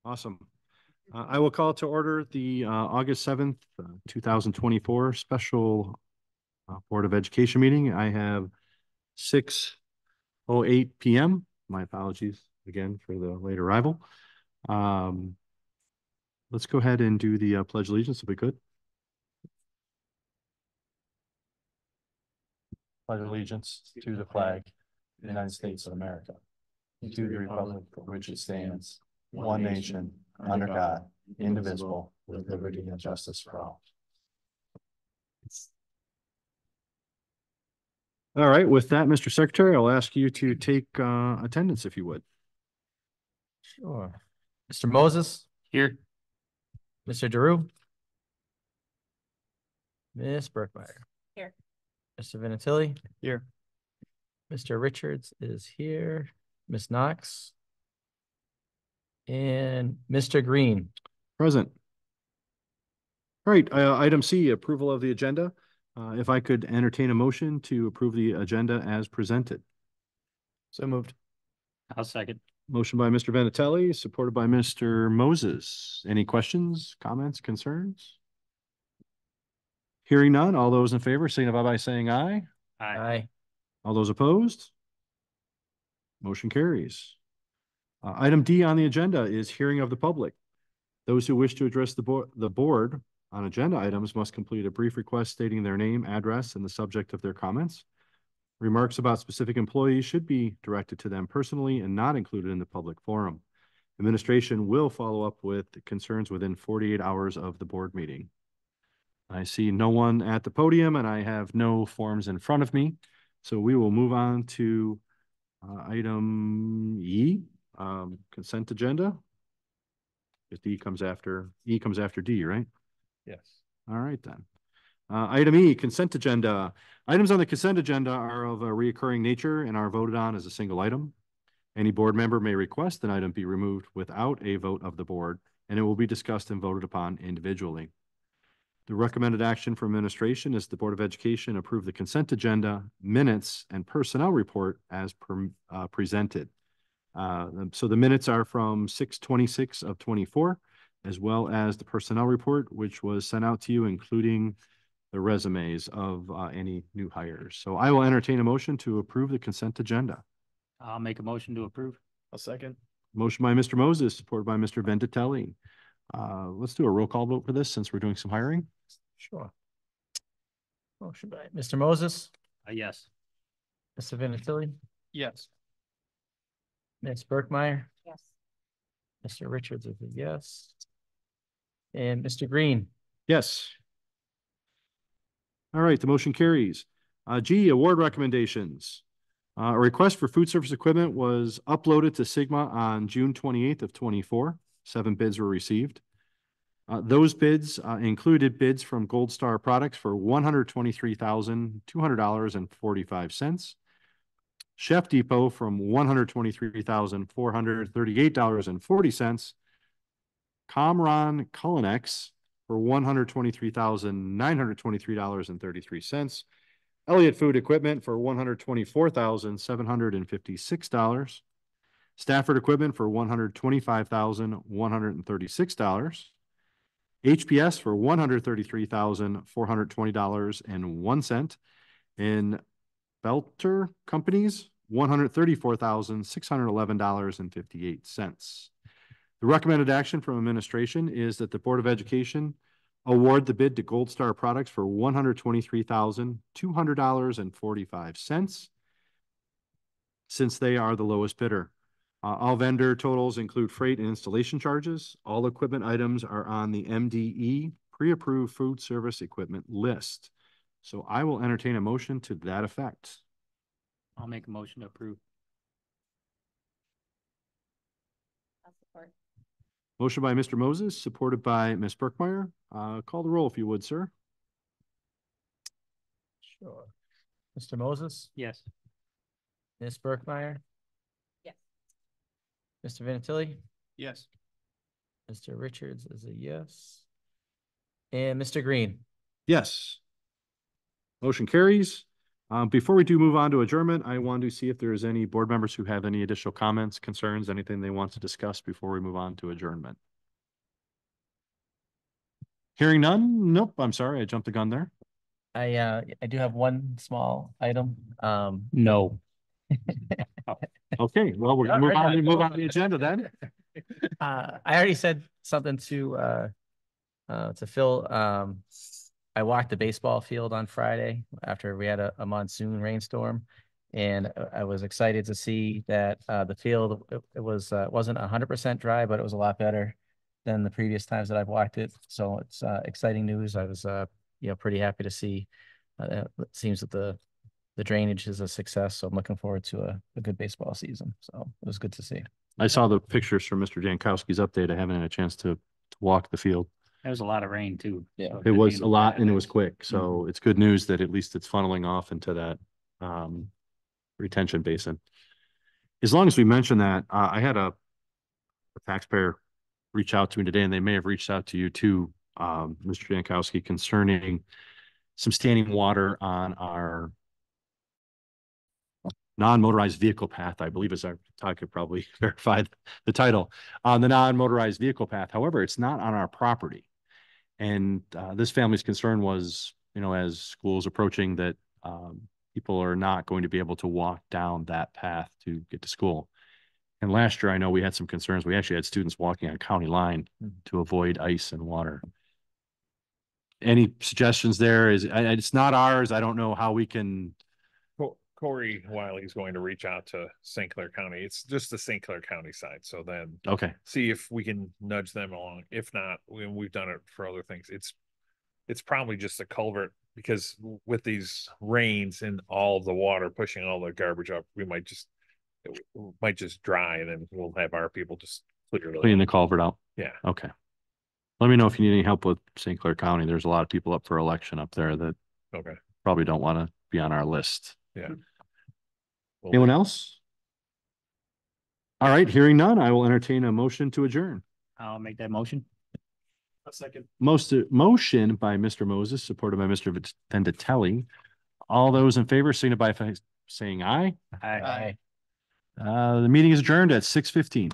Awesome. I will call to order the August 7th, 2024 special Board of Education meeting. I have 6:08 p.m. My apologies again for the late arrival. Let's go ahead and do the Pledge of Allegiance if we could. Pledge allegiance to the flag of the United States of America, and to the republic for which it stands, one nation, under God, indivisible, with liberty and justice for all. All right, with that, Mr. Secretary, I'll ask you to take attendance if you would. Sure. Mr. Moses? Here. Mr. Drew? Ms. Berkmeyer? Here. Mr. Vinatieri? Here. Mr. Richards is here. Ms. Knox? And Mr. Green? Present. All right, item C, approval of the agenda. If I could entertain a motion to approve the agenda as presented. So moved. I'll second. Motion by Mr. Vinatelli, supported by Mr. Moses. Any questions, comments, concerns? Hearing none, all those in favor signify by saying aye. Aye. All those opposed? Motion carries. Item D on the agenda is hearing of the public. Those who wish to address the board on agenda items must complete a brief request stating their name, address, and the subject of their comments. Remarks about specific employees should be directed to them personally and not included in the public forum. Administration will follow up with concerns within 48 hours of the board meeting. I see no one at the podium and I have no forms in front of me. So we will move on to item E, consent agenda. E comes after D, right? Yes. All right then. Item E, consent agenda. Items on the consent agenda are of a reoccurring nature and are voted on as a single item. Any board member may request an item be removed without a vote of the board, and it will be discussed and voted upon individually. The recommended action for administration is the Board of Education approve the consent agenda, minutes, and personnel report as presented. So the minutes are from 6/26 of 24, as well as the personnel report, which was sent out to you, including the resumes of any new hires. So I will entertain a motion to approve the consent agenda. I'll make a motion to approve. I'll second. Motion by Mr. Moses, supported by Mr. Vinatelli. Let's do a roll call vote for this since we're doing some hiring. Sure. Motion by Mr. Moses. Yes. Mr. Vinatieri. Yes. Ms. Berkmeyer. Yes. Mr. Richards is a yes. And Mr. Green. Yes. All right, the motion carries. G, award recommendations. A request for food service equipment was uploaded to Sigma on June 28th of 24. 7 bids were received. Those bids included bids from Gold Star Products for $123,200.45. Chef Depot from $123,438.40. Comron Culinex for $123,923.33. Elliott Food Equipment for $124,756. Stafford Equipment for $125,136. HPS for $133,420.01. And Belter Companies, $134,611.58. The recommended action from administration is that the Board of Education award the bid to Gold Star Products for $123,200.45, since they are the lowest bidder. All vendor totals include freight and installation charges. All equipment items are on the MDE pre-approved food service equipment list. So I will entertain a motion to that effect. I'll make a motion to approve. I'll support. Motion by Mr. Moses, supported by Ms. Berkmeyer. Call the roll if you would, sir. Sure. Mr. Moses. Yes. Ms. Berkmeyer. Yes. Mr. Vinatieri. Yes. Mr. Richards is a yes. And Mr. Green. Yes. Motion carries. Before we do move on to adjournment, I want to see if there's any board members who have any additional comments, concerns, anything they want to discuss before we move on to adjournment. Hearing none? Nope, I'm sorry, I jumped the gun there. I do have one small item. No. Okay, well, we're gonna move on to the agenda then. I already said something to Phil. I walked the baseball field on Friday after we had a monsoon rainstorm. And I was excited to see that the field, it wasn't 100% dry, but it was a lot better than the previous times that I've walked it. So it's exciting news. I was pretty happy to see. It seems that the drainage is a success. So I'm looking forward to a good baseball season. So it was good to see. I saw the pictures from Mr. Jankowski's update. I haven't had a chance to walk the field. There was a lot of rain too. Yeah. So It was didn't a lot even- and it was quick, so it's good news that at least it's funneling off into that retention basin. As long as we mention that, I had a taxpayer reach out to me today, and they may have reached out to you too, Mr. Jankowski, concerning some standing water on our non-motorized vehicle path, I believe is I could probably verify the title on the non-motorized vehicle path. However, it's not on our property. And this family's concern was, as school's approaching, that people are not going to be able to walk down that path to get to school. And last year, I know we had some concerns. We actually had students walking on county line to avoid ice and water. Any suggestions there? It's not ours. I don't know how we can. Corey Wiley is going to reach out to St. Clair County. It's just the St. Clair County side. So then Okay. see if we can nudge them along. If not, we've done it for other things. It's probably just a culvert, because with these rains and all the water pushing all the garbage up, it might just dry, and then we'll have our people just Clean the culvert out. Yeah. Okay. Let me know if you need any help with St. Clair County. There's a lot of people up for election up there that Okay. probably don't want to be on our list. Yeah. Anyone else? All right, hearing none, I will entertain a motion to adjourn. I'll make that motion. A second. Motion by Mr. Moses, supported by Mr. Venditelli. All those in favor signify by saying aye. Aye. Aye. The meeting is adjourned at 6:15.